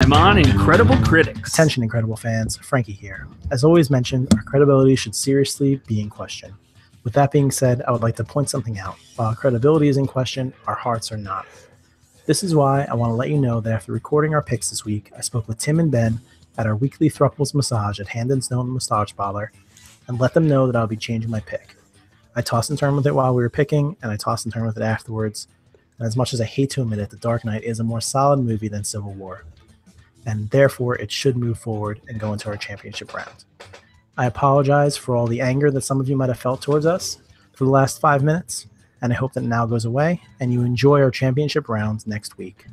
time on Incredible Critics. Attention, Incredible fans, Frankie here. As always mentioned, our credibility should seriously be in question. With that being said, I would like to point something out. While our credibility is in question, our hearts are not. This is why I want to let you know that after recording our picks this week, I spoke with Tim and Ben at our weekly Thruples massage at Hand & Stone Massage Parlor and let them know that I'll be changing my pick. I tossed and turned with it while we were picking, and I tossed and turned with it afterwards. And as much as I hate to admit it, The Dark Knight is a more solid movie than Civil War, and therefore it should move forward and go into our championship round. I apologize for all the anger that some of you might have felt towards us for the last 5 minutes, and I hope that now goes away and you enjoy our championship round next week.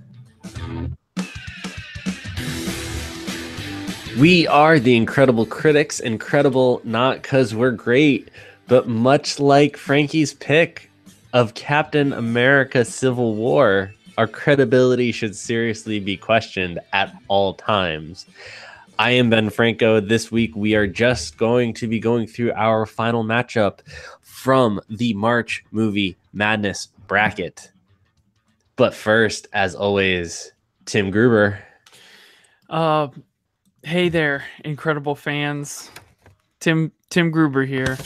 We are the Incredible Critics. Incredible not because we're great, but much like Frankie's pick of Captain America Civil War, our credibility should seriously be questioned at all times. I am Ben Franco. This week we are just going to be going through our final matchup from the March Movie Madness bracket. But first, as always, Tim Gruber. Hey there, Incredible fans. Tim Gruber here.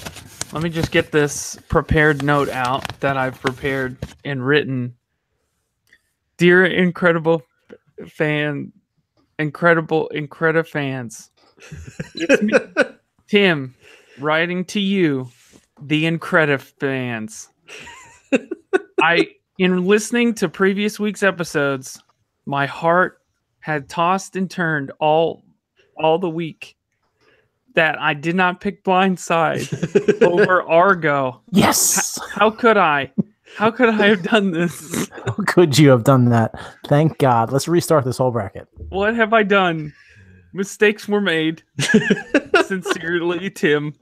Let me just get this prepared note out that I've prepared and written. Dear Incredible fans, it's me, Tim, writing to you, the Incredible fans. In listening to previous week's episodes, my heart had tossed and turned all the week that I did not pick Blindside over Argo. Yes! How could I? How could I have done this? How could you have done that? Thank God. Let's restart this whole bracket. What have I done? Mistakes were made. Sincerely, Tim.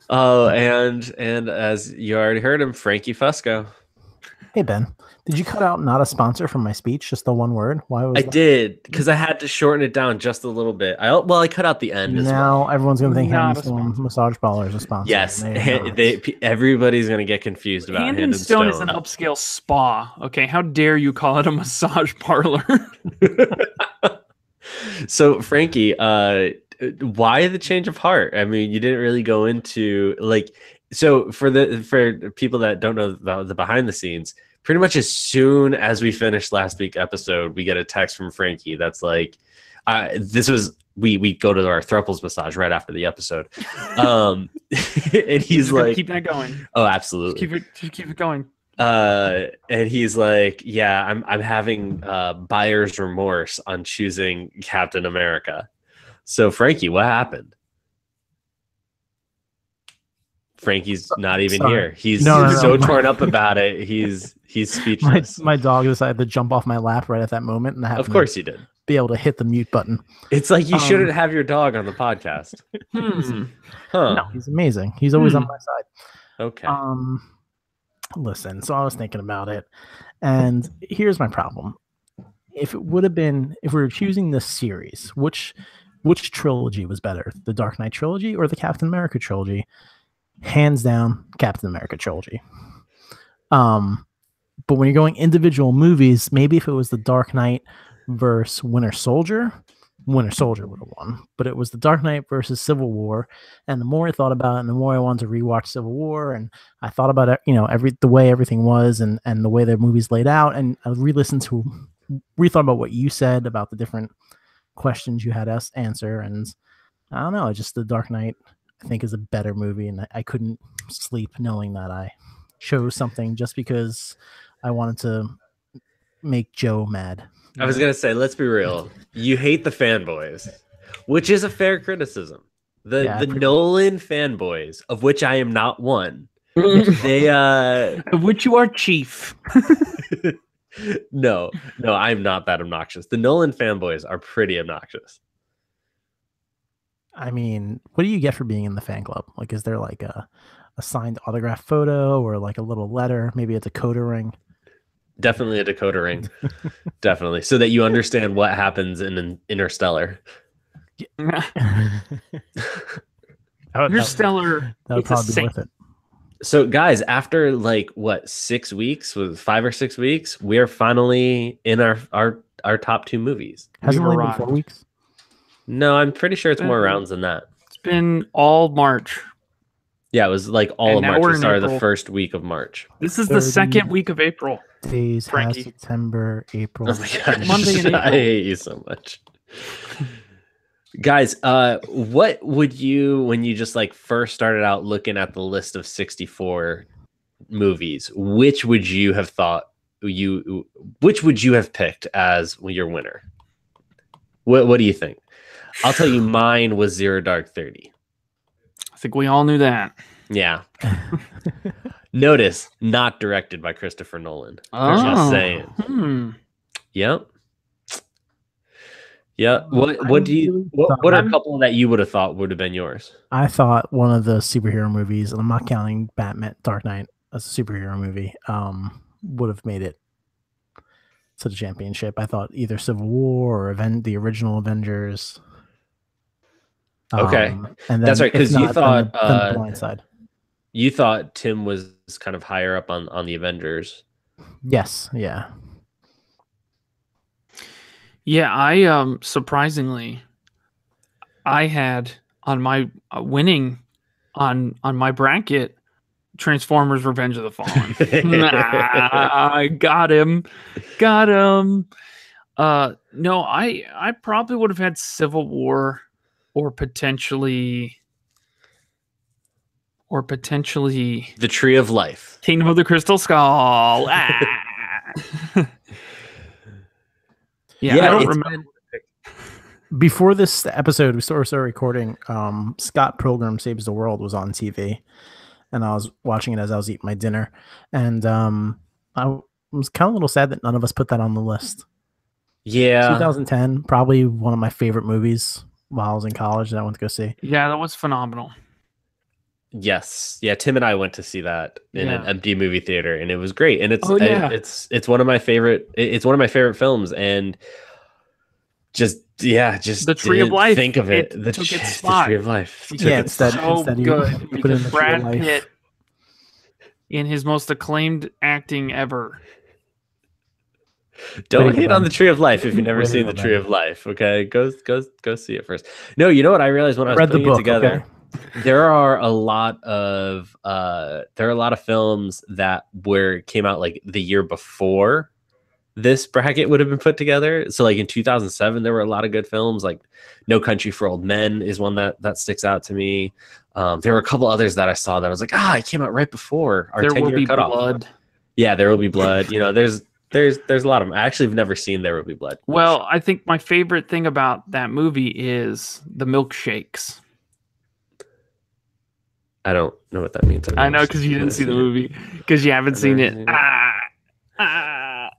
Oh, and as you already heard him, Frankie Fusco. Hey, Ben. Did you cut out not a sponsor from my speech? Just the one word? Why was I that? did, because I had to shorten it down just a little bit. I cut out the end as well. Now everyone's going to think Not Hand a & Stone Massage Parlor is a sponsor. Yes, They everybody's going to get confused about Hand & Stone is an upscale spa. Okay, how dare you call it a massage parlor? So, Frankie, why the change of heart? I mean, you didn't really go into so for people that don't know the behind the scenes. Pretty much as soon as we finished last week's episode, we get a text from Frankie that's like, we go to our Thruples massage right after the episode. And he's like, keep that going. Oh, absolutely. Just keep it going. And he's like, yeah, I'm having buyer's remorse on choosing Captain America. So Frankie, what happened? Frankie's not even here. He's so torn up about it. He's speechless. My dog decided to jump off my lap right at that moment, and I have of course he did. Be able to hit the mute button. It's like you shouldn't have your dog on the podcast. No, he's amazing. He's always on my side. Okay. Listen, so I was thinking about it, and here's my problem. If we were choosing this series, which trilogy was better, the Dark Knight trilogy or the Captain America trilogy? Hands down, Captain America trilogy. But when you're going individual movies, maybe if it was the Dark Knight versus Winter Soldier would have won. But it was the Dark Knight versus Civil War, and the more I thought about it, and the more I wanted to rewatch Civil War, and I thought about it, the way everything was, and the way the movie's laid out, and I rethought about what you said about the different questions you had us answer, and I don't know, just the Dark Knight I think is a better movie, and I couldn't sleep knowing that I chose something just because I wanted to make Joe mad. I was going to say, let's be real. You hate the fanboys, which is a fair criticism. The Nolan fanboys, of which I am not one. They of which you are chief. No, I'm not that obnoxious. The Nolan fanboys are pretty obnoxious. I mean, what do you get for being in the fan club? Like, is there like a signed autograph photo or like a little letter? Maybe a decoder ring? Definitely a decoder ring. Definitely. So that you understand what happens in Interstellar. Interstellar. That would probably be worth it. So guys, after 6 weeks, 5 or 6 weeks, we are finally in our top two movies. Hasn't We've only been arrived. 4 weeks. No, I'm pretty sure it's more rounds than that. It's been all March. Yeah, it was like all And of now March. we're We in started the April. first week of March. This is the 30 second week of April. Days Frankie. has September, April. Oh my gosh. Monday in April. I hate you so much. Guys, what would you, when you just like first started out looking at the list of 64 movies, which would you have picked as your winner? What do you think? I'll tell you, mine was Zero Dark 30. I think we all knew that. Yeah. Notice, not directed by Christopher Nolan. Oh. Just saying. Hmm. Yep. Yeah. What are a couple that you would have thought would have been yours? I thought one of the superhero movies, and I'm not counting Batman Dark Knight as a superhero movie, would have made it to the championship. I thought either Civil War or the original Avengers. Okay. And then That's right, 'cause if you not, thought, then the Blind Side. You thought Tim was kind of higher up on the Avengers. Yes, yeah. Yeah, I surprisingly, I had on my winning on my bracket Transformers: Revenge of the Fallen. I got him. No, I probably would have had Civil War, or potentially The Tree of Life. Kingdom of the Crystal Skull. Yeah, I don't remember. Before this episode, we started recording. Scott Pilgrim Saves the World was on TV, and I was watching it as I was eating my dinner. And I was kind of a little sad that none of us put that on the list. Yeah. 2010, probably one of my favorite movies while I was in college that I went to go see. Yeah, that was phenomenal. Yes. Yeah, Tim and I went to see that in an Yeah. empty movie theater, and it was great. And it's Oh, yeah. it's one of my favorite films, and just The Tree of didn't Life, think of it. it The took its the spot. Tree of Life. took Yeah, its instead- spot. So you good put it in because the Tree of Brad Life. Pitt, in his most acclaimed acting ever. Don't Way to hate go, on the Ben. Tree of Life if you've never Way to seen go, the Tree Ben. of Life. Okay, go see it first. No, you know what I realized when I was Read the putting it book, together. okay? There are a lot of films that came out like the year before this bracket would have been put together. So like in 2007, there were a lot of good films. Like No Country for Old Men is one that sticks out to me. There were a couple others that I saw that I was like, it came out right before our There will 10-year be cutoff. blood. Yeah, There Will Be Blood. You know, there's a lot of them. I actually have never seen There Will Be Blood. Well, I think my favorite thing about that movie is the milkshakes. I don't know what that means. I know, because you didn't see the movie, because you haven't seen it. I'm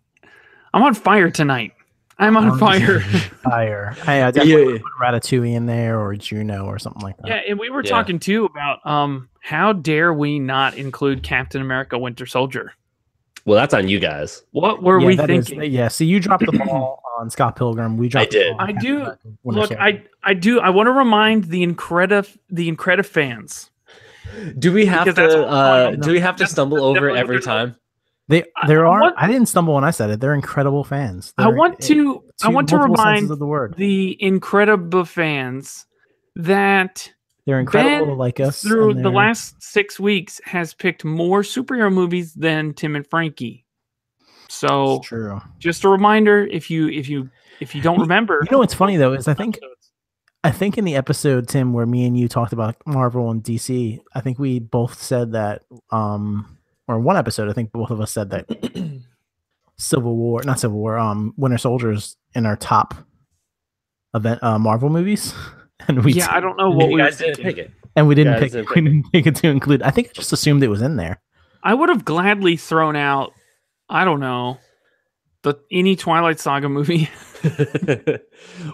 on fire tonight. I'm on fire. Fire. I definitely Yeah. would put Ratatouille in there or Juno or something like that. Yeah, and we were Yeah. talking too about how dare we not include Captain America: Winter Soldier? Well, that's on you guys. What were we that is- thinking? yeah, so you dropped the ball on Scott Pilgrim. We dropped did. the ball on I Captain do- America, Winter Look, Soldier. I do. I want to remind the Incredible fans. Do we have Because that's to? all- Do we have to stumble over definitely every what they're time? There I are. want- I didn't stumble when I said it. They're incredible fans. I They're- want to multiple remind senses of the word. the Incredible fans that They're incredible Ben, to like us. through and the they're- last 6 weeks, has picked more superhero movies than Tim and Frankie. So It's true. just a reminder, if you don't remember, You know what's funny though is I think in the episode, Tim, where me and you talked about Marvel and DC, I think we both said that, or one episode, I think both of us said that Winter Soldier's in our top event Marvel movies, and we I don't know what You we were guys didn't thinking. pick it. and we didn't guys pick didn't we pick didn't pick it to include. I think I just assumed it was in there. I would have gladly thrown out, I don't know, any Twilight Saga movie.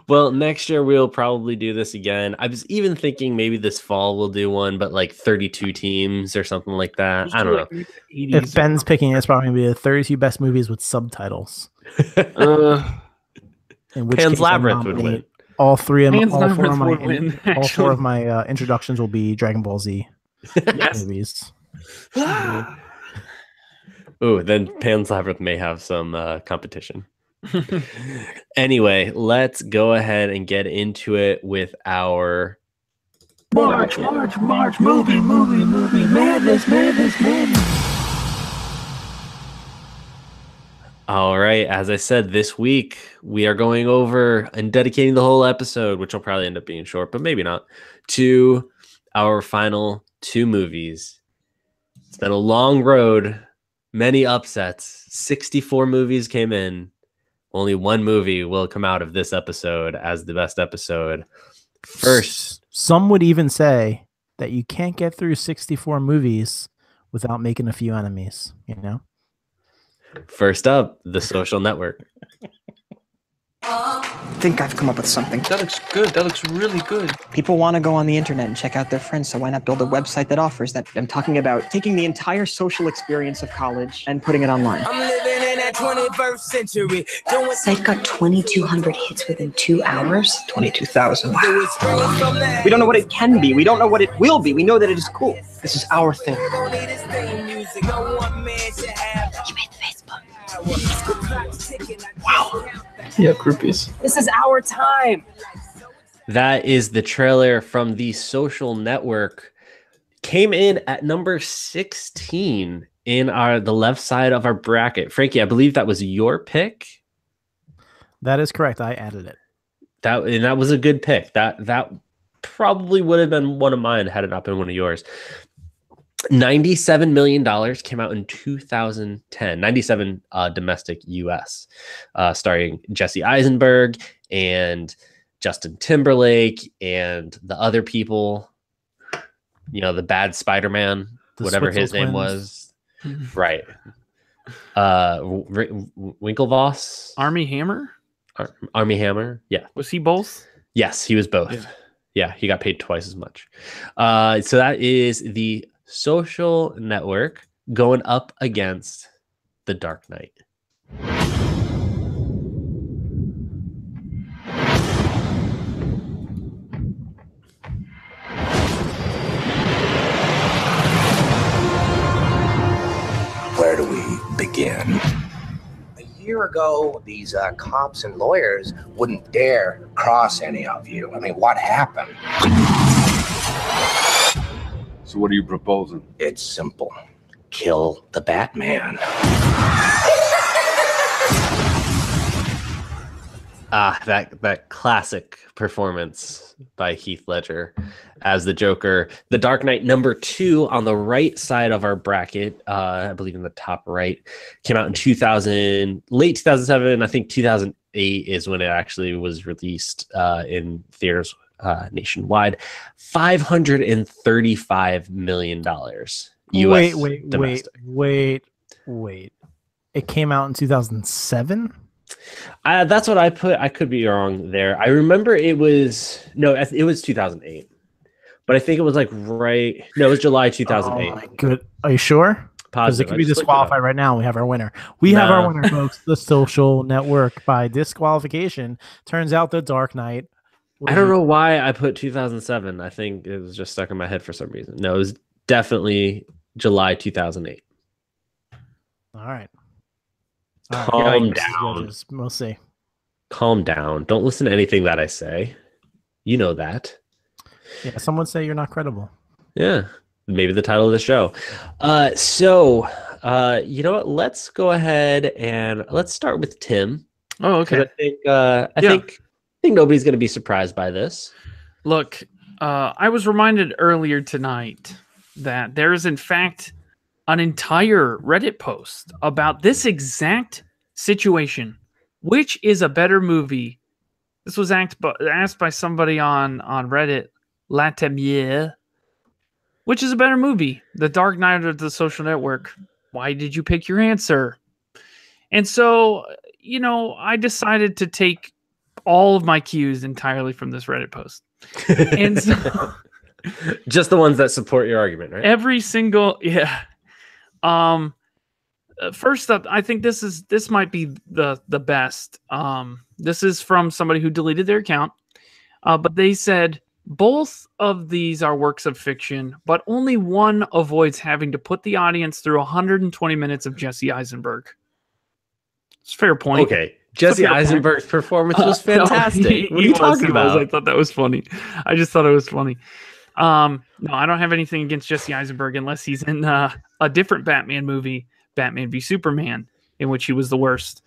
Well, next year we'll probably do this again. I was even thinking maybe this fall we'll do one, but like 32 teams or something like that. I don't know. If Ben's picking it, it's probably gonna be the 32 best movies with subtitles. In which Pan's case I'll Labyrinth would nominate win. all three of Pan's all four of Labyrinth my would win, all four actually. of my introductions will be Dragon Ball Z Yes. movies. Ooh, then Pan's Labyrinth may have some competition. Anyway, let's go ahead and get into it with our March, movie, madness. All right. As I said, this week we are going over and dedicating the whole episode, which will probably end up being short, but maybe not, to our final 2 movies. It's been a long road, many upsets. 64 movies came in. Only 1 movie will come out of this episode as the best episode. First, some would even say that you can't get through 64 movies without making a few enemies, you know? first up, The Social Network. I think I've come up with something. That looks good. That looks really good. People want to go on the internet and check out their friends, so why not build a website that offers that? I'm talking about taking the entire social experience of college and putting it online. I'm living in that 21st century. Site got 2,200 hits within 2 hours. 22,000. We don't know what it can be. We don't know what it will be. We know that it is cool. This is our thing. You made the Facebook. Wow. Yeah, groupies. This is our time. That is the trailer from The Social Network. Came in at number 16 in the left side of our bracket. Frankie, I believe that was your pick. That is correct. I added it. That was a good pick. That probably would have been one of mine had it not been one of yours. $97 million came out in 2010. 97 domestic US, starring Jesse Eisenberg and Justin Timberlake and the other people. You know, the bad Spider-Man, whatever his name was. Right. Winklevoss? Army Hammer? Army Hammer? Yeah. Was he both? Yes, he was both. Yeah, he got paid twice as much. So that is The Social Network going up against The Dark Knight. Where do we begin? A year ago, these cops and lawyers wouldn't dare cross any of you. I mean, what happened? So what are you proposing? It's simple. Kill the Batman. That classic performance by Heath Ledger as the Joker. The Dark Knight number 2 on the right side of our bracket, I believe in the top right, came out in late 2007. I think 2008 is when it actually was released in theaters nationwide. $535 million. US Wait. It came out in 2007? That's what I put. I could be wrong there. I remember it was 2008, but I think it was it was July 2008. Oh my good. Are you sure? Because it could be disqualified right now. We have our winner. We have our winner, folks. The Social Network by disqualification. Turns out The Dark Knight. I don't know why I put 2007. I think it was just stuck in my head for some reason. No, it was definitely July 2008. All right. Calm down. We'll see. Calm down. Don't listen to anything that I say. You know that. Yeah, someone say you're not credible. Yeah, maybe the title of the show. So you know what? Let's go ahead and let's start with Tim. Oh, okay. I think nobody's going to be surprised by this. Look, I was reminded earlier tonight that there is, in fact, an entire Reddit post about this exact situation. Which is a better movie? This was asked by somebody on Reddit, Latemier. Which is a better movie? The Dark Knight or The Social Network? Why did you pick your answer? And so, I decided to take all of my cues entirely from this Reddit post. And so, just the ones that support your argument, right? Every single, yeah. First up, I think this might be the best. This is from somebody who deleted their account, but they said both of these are works of fiction, but only one avoids having to put the audience through 120 minutes of Jesse Eisenberg. It's a fair point. Okay, Jesse Eisenberg's performance was fantastic. What are you talking about? I thought that was funny. I just thought it was funny. No, I don't have anything against Jesse Eisenberg unless he's in a different Batman movie, Batman v Superman, in which he was the worst.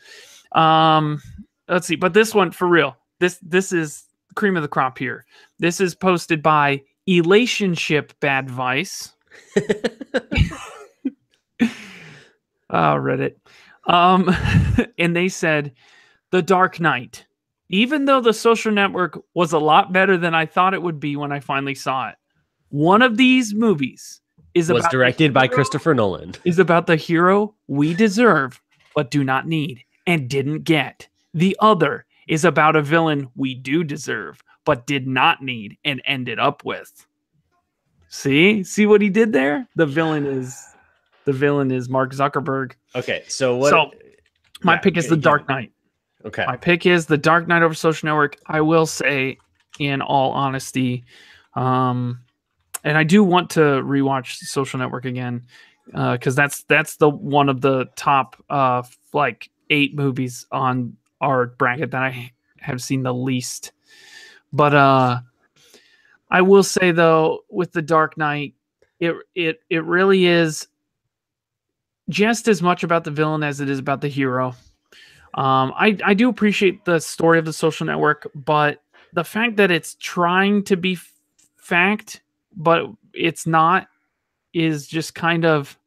Let's see, but this one for real. This is cream of the crop here. This is posted by Elationship Bad Vice. Reddit. And they said, The Dark Knight. Even though The Social Network was a lot better than I thought it would be when I finally saw it, one of these movies was directed by Christopher Nolan. Is about the hero we deserve but do not need and didn't get. The other is about a villain we do deserve but did not need and ended up with. See what he did there? The villain is Mark Zuckerberg. Okay, so my pick is The Dark Knight. Okay. My pick is The Dark Knight over Social Network. I will say, in all honesty, and I do want to rewatch Social Network again, because that's the one of the top 8 movies on our bracket that I have seen the least. But I will say though, with The Dark Knight, it really is just as much about the villain as it is about the hero. I do appreciate the story of The Social Network, but the fact that it's trying to be fact, but it's not, is just kind of.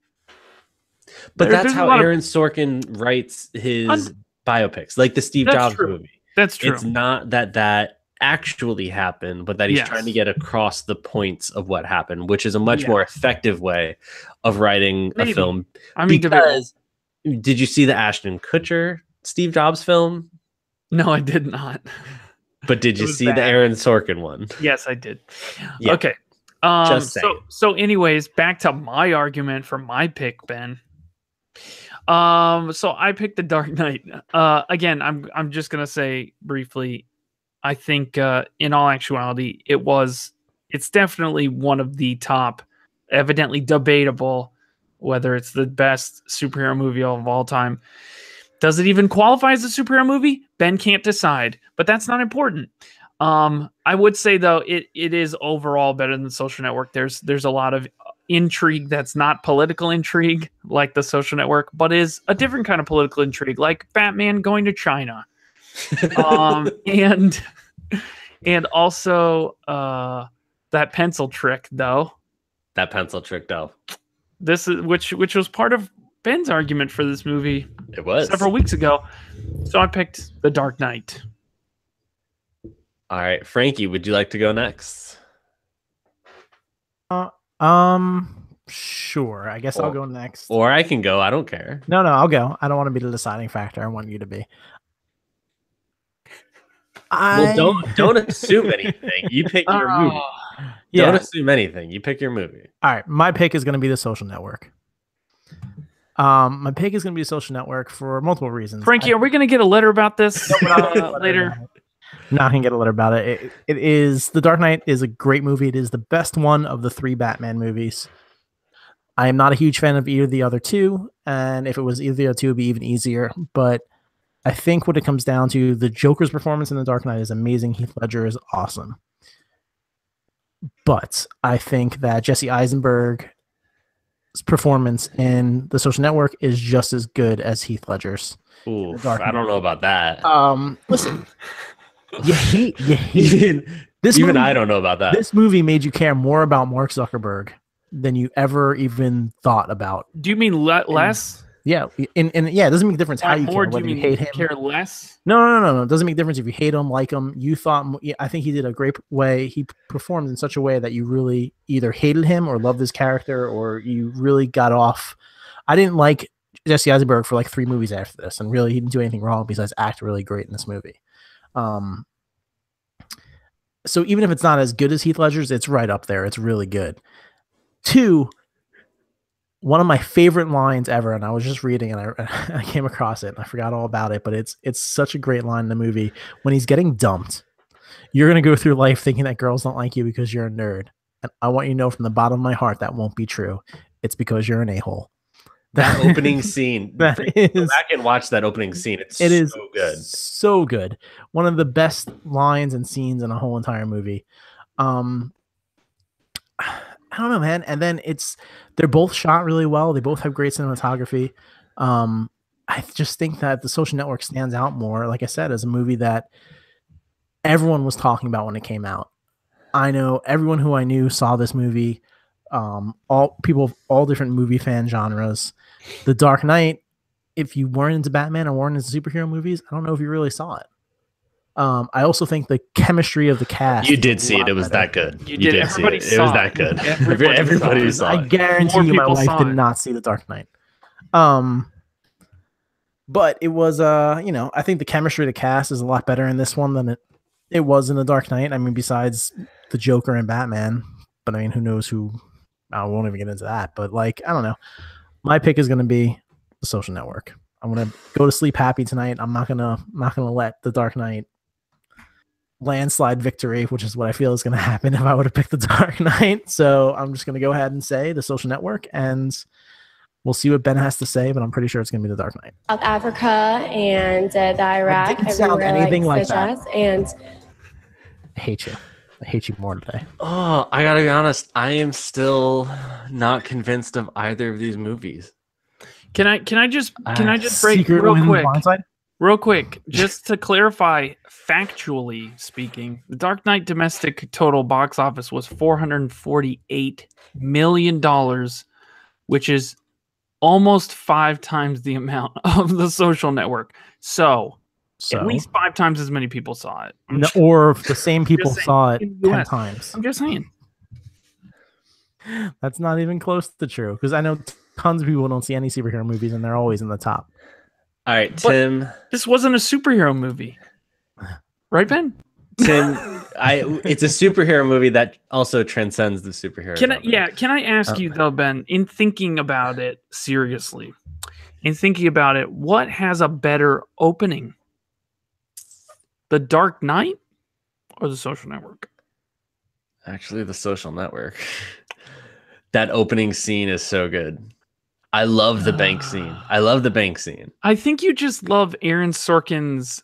But that's how Aaron Sorkin writes his biopics, like the Steve Jobs movie. That's true. It's not that actually happened, but that he's trying to get across the points of what happened, which is a much more effective way of writing a film. I mean, because did you see the Ashton Kutcher Steve Jobs film? No, I did not. But did you see the Aaron Sorkin one? Yes, I did. Yeah. Okay. So anyways, back to my argument for my pick, Ben. So I picked The Dark Knight. Again, I'm just gonna say briefly, I think in all actuality, it's definitely one of the top, evidently debatable, whether it's the best superhero movie of all time. Does it even qualify as a superhero movie? Ben can't decide, but that's not important. I would say though, it is overall better than The Social Network. There's a lot of intrigue that's not political intrigue like The Social Network, but is a different kind of political intrigue, like Batman going to China. And also that pencil trick though. This is which was part of Ben's argument for this movie. It was several weeks ago. So I picked The Dark Knight. All right, Frankie, would you like to go next? Sure. I guess I'll go next. Or I can go. I don't care. No, I'll go. I don't want to be the deciding factor. I want you to be. Well, don't assume anything. You pick your movie. Don't assume anything. You pick your movie. All right, my pick is going to be The Social Network. My pick is going to be The Social Network for multiple reasons. Frankie, are we going to get a letter about this later? Not going to get a letter about it. It is The Dark Knight is a great movie. It is the best one of the 3 Batman movies. I am not a huge fan of either of the other 2, and if it was either of the other 2, it would be even easier. But I think what it comes down to, the Joker's performance in The Dark Knight is amazing. Heath Ledger is awesome. But I think that Jesse Eisenberg's performance in The Social Network is just as good as Heath Ledger's. Ooh, I don't know about that. Listen, you hate this. Even movie, I don't know about that. This movie made you care more about Mark Zuckerberg than you ever even thought about. Do you mean less? Yeah, and yeah, it doesn't make a difference how you care, whether you hate him. Care less? No. It doesn't make a difference if you hate him, like him. You thought, I think he did a great way. He performed in such a way that you really either hated him or loved his character, or you really got off. I didn't like Jesse Eisenberg for like 3 movies after this, and really he didn't do anything wrong besides act really great in this movie. So even if it's not as good as Heath Ledger's, it's right up there. It's really good. 2, one of my favorite lines ever, and I was just reading and I came across it and I forgot all about it, but it's such a great line in the movie. When he's getting dumped, you're going to go through life thinking that girls don't like you because you're a nerd. And I want you to know from the bottom of my heart that won't be true. It's because you're an a-hole. That opening scene. That Go is back and watch that opening scene. It's so good. So good. One of the best lines and scenes in a whole entire movie. I don't know, man. And then they're both shot really well. They both have great cinematography. I just think that The Social Network stands out more, like I said, as a movie that everyone was talking about when it came out. I know everyone who I knew saw this movie. All people of all different movie fan genres. The Dark Knight, if you weren't into Batman or weren't into superhero movies, I don't know if you really saw it. I also think the chemistry of the cast. You did see it. It was that good. You did. Everybody see it. It was that good. Everybody saw it. I guarantee you my wife did not see The Dark Knight. But it was, I think the chemistry of the cast is a lot better in this one than it was in The Dark Knight. I mean, besides the Joker and Batman. But I mean, who knows who? I won't even get into that. But I don't know. My pick is going to be The Social Network. I'm going to go to sleep happy tonight. I'm not gonna let The Dark Knight landslide victory, which is what I feel is going to happen if I would have picked The Dark Knight. So I'm just going to go ahead and say The Social Network, and we'll see what Ben has to say, but I'm pretty sure it's going to be The Dark Knight. South Africa and the Iraq. It didn't sound anything like that. And I hate you. I hate you more today. Oh, I gotta be honest. I am still not convinced of either of these movies. Can I just break real quick, just to clarify, factually speaking, The Dark Knight domestic total box office was $448 million, which is almost 5 times the amount of The Social Network. So at least 5 times as many people saw it. Or if the same people saw it 10 times. I'm just saying. That's not even close to true, because I know tons of people don't see any superhero movies and they're always in the top. All right, Tim. But this wasn't a superhero movie. Right, Ben? Tim, it's a superhero movie that also transcends the superhero. Can I ask you though, Ben, in thinking about it seriously, what has a better opening? The Dark Knight or The Social Network? Actually, The Social Network. That opening scene is so good. I love the bank scene. I think you just love Aaron Sorkin's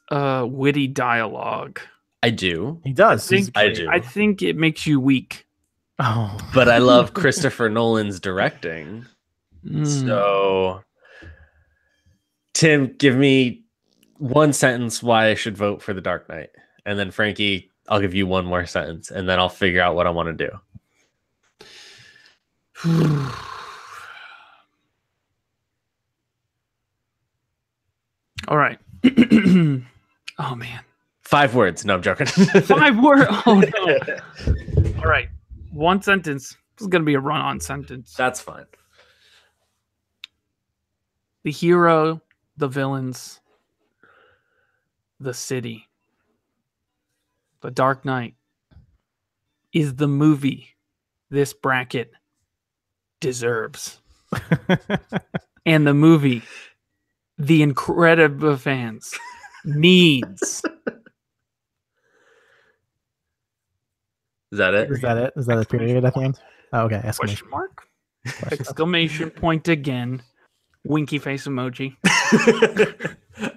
witty dialogue. I do. He does. I do. I think it makes you weak. Oh. But I love Christopher Nolan's directing. So, Tim, give me one sentence why I should vote for The Dark Knight. And then, Frankie, I'll give you one more sentence, and then I'll figure out what I want to do. All right. Oh, man. 5 words. No, I'm joking. 5 words? Oh, no. All right. One sentence. This is going to be a run-on sentence. That's fine. The hero, the villains, the city. The Dark Knight is the movie this bracket deserves. And the movie the Incredible fans needs. Is that it? Is that a period at the end? Oh, okay. Question mark? Exclamation point again. Winky face emoji.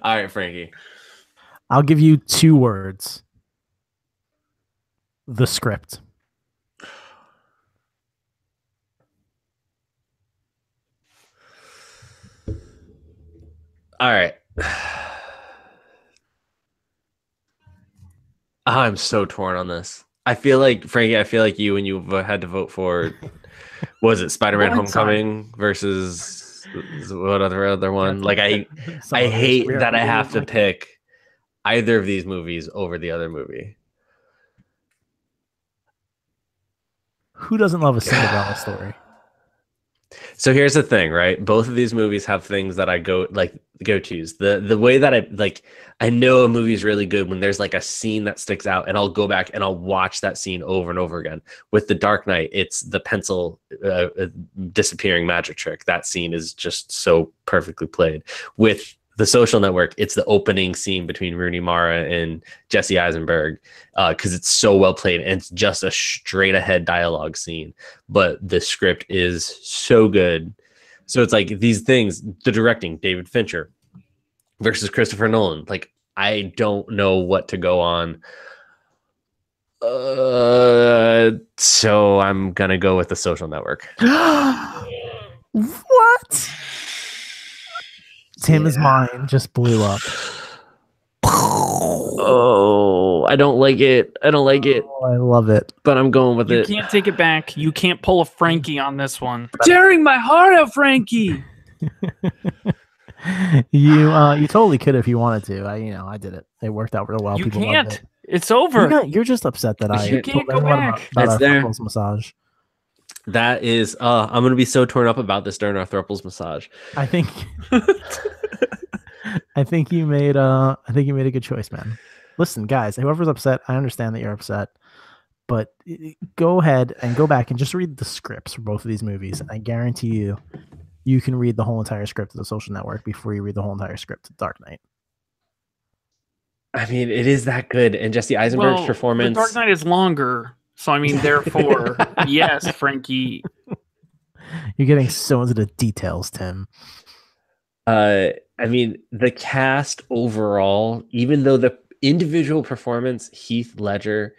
All right, Frankie. I'll give you 2 words. The script. All right. I'm so torn on this. I feel like, Frankie, you, when you had to vote for, was it Spider-Man Homecoming versus what other one? Like, I hate that I have to pick either of these movies over the other movie. Who doesn't love a Cinderella story? So here's the thing, right? Both of these movies have things that I go-tos. The way that I know a movie is really good when there's like a scene that sticks out, and I'll go back and I'll watch that scene over and over again. With The Dark Knight, it's the pencil disappearing magic trick. That scene is just so perfectly played. With The Social Network, it's the opening scene between Rooney Mara and Jesse Eisenberg, because it's so well played and it's just a straight ahead dialogue scene. But the script is so good. So it's like these things, the directing, David Fincher versus Christopher Nolan. Like, I don't know what to go on. So I'm gonna go with The Social Network. What? Tim's mind just blew up. Oh, I don't like it. I don't like it. Oh, I love it. But I'm going with You it. can't take it back. You can't pull a Frankie on this one. Tearing my heart out, Frankie. You totally could if you wanted to. I did it. It worked out real well. You People loved can't. it. It's over. You're just upset that I You can't go told everyone back. about It's our there. couples massage. That is, I'm gonna be so torn up about this during our Thruples massage. I think I think you made a good choice, man. Listen, guys, whoever's upset, I understand that you're upset, but go ahead and go back and just read the scripts for both of these movies. I guarantee you can read the whole entire script of The Social Network before you read the whole entire script of Dark Knight. I mean, it is that good, and Jesse Eisenberg's performance. The Dark Knight is longer, so I mean, therefore, yes, Frankie. You're getting so into the details, Tim. I mean, the cast overall, even though the individual performance, Heath Ledger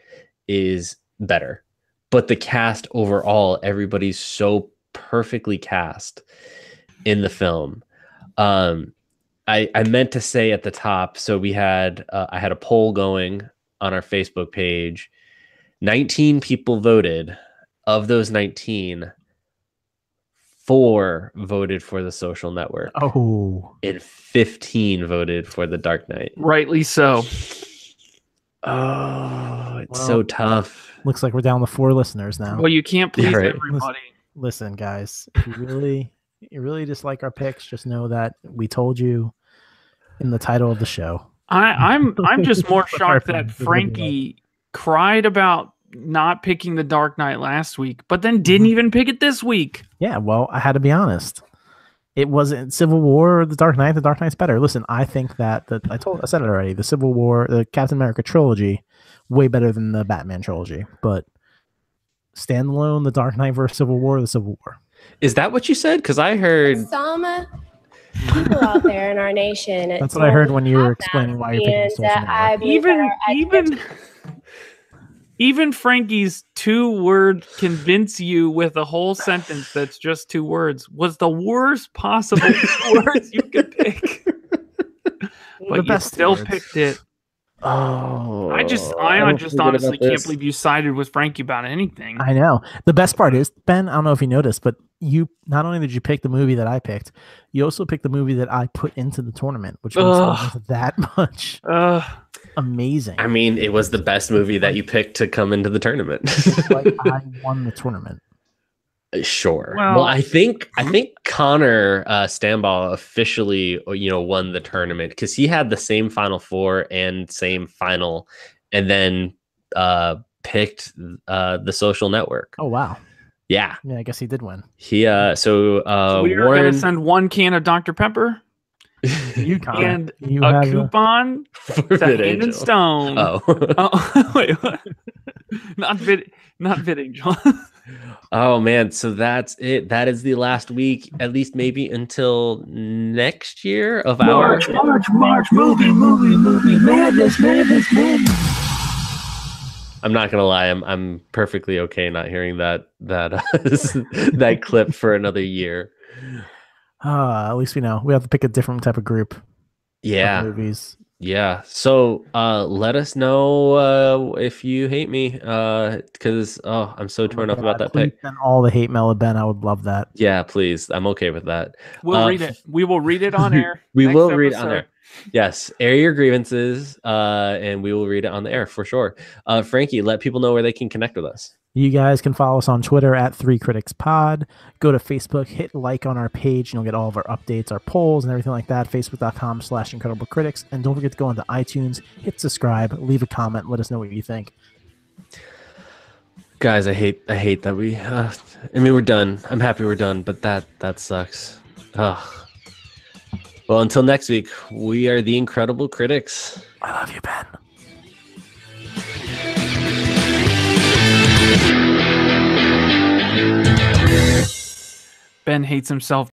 is better, but the cast overall, everybody's so perfectly cast in the film. I meant to say at the top, so we had I had a poll going on our Facebook page. 19 people voted. Of those 19, 4 voted for The Social Network. Oh. And 15 voted for The Dark Knight. Rightly so. Oh, it's so tough. Looks like we're down to 4 listeners now. Well, you can't please right. everybody. Listen, guys, if you really dislike our picks, just know that we told you in the title of the show. I'm just more shocked that Frankie cried about not picking The Dark Knight last week, but then didn't even pick it this week. Yeah, well, I had to be honest. It wasn't Civil War or The Dark Knight. The Dark Knight's better. Listen, I think that I said it already. The Civil War, the Captain America trilogy, way better than the Batman trilogy. But standalone, The Dark Knight versus Civil War, the Civil War. Is that what you said? Because I heard Some people out there in our nation. That's what I heard when you were explaining why you're picking Social Network. Even Frankie's 2-word convince you with a whole sentence that's just 2 words was the worst possible words you could pick. But you still picked it. Oh, I honestly can't believe you sided with Frankie about anything. I know. The best part is, Ben, I don't know if you noticed, but you not only did you pick the movie that I picked, you also picked the movie that I put into the tournament, which makes it that much amazing. I mean, it was the best movie that you picked to come into the tournament. Like I won the tournament. Sure. Well, I think Connor Stamball officially, won the tournament because he had the same Final Four and same final, and then picked the Social Network. Oh wow! Yeah. Yeah, I guess he did win. We are going to send 1 can of Dr. Pepper. You and a coupon to Hand and Stone. Oh, wait, what? Not Vid Angel. Oh man, so that's it. That is the last week, at least maybe until next year of March, movie, madness. I'm not gonna lie, I'm perfectly okay not hearing that that clip for another year. At least we know. We have to pick a different type of group. Yeah. Of movies. Yeah. So let us know if you hate me. Because I'm so torn up about that pick. Send all the hate mail to Ben. I would love that. Yeah, please. I'm okay with that. We'll read it. We will read it on air. We will read it on air. Yes. Air your grievances. And we will read it on the air for sure. Frankie, let people know where they can connect with us. You guys can follow us on Twitter at 3CriticsPod. Go to Facebook, hit like on our page, and you'll get all of our updates, our polls, and everything like that. Facebook.com/IncredibleCritics. And don't forget to go into iTunes, hit subscribe, leave a comment, let us know what you think. Guys, I hate that we. we're done. I'm happy we're done, but that sucks. Well, until next week, we are the Incredible Critics. I love you, Ben. Ben hates himself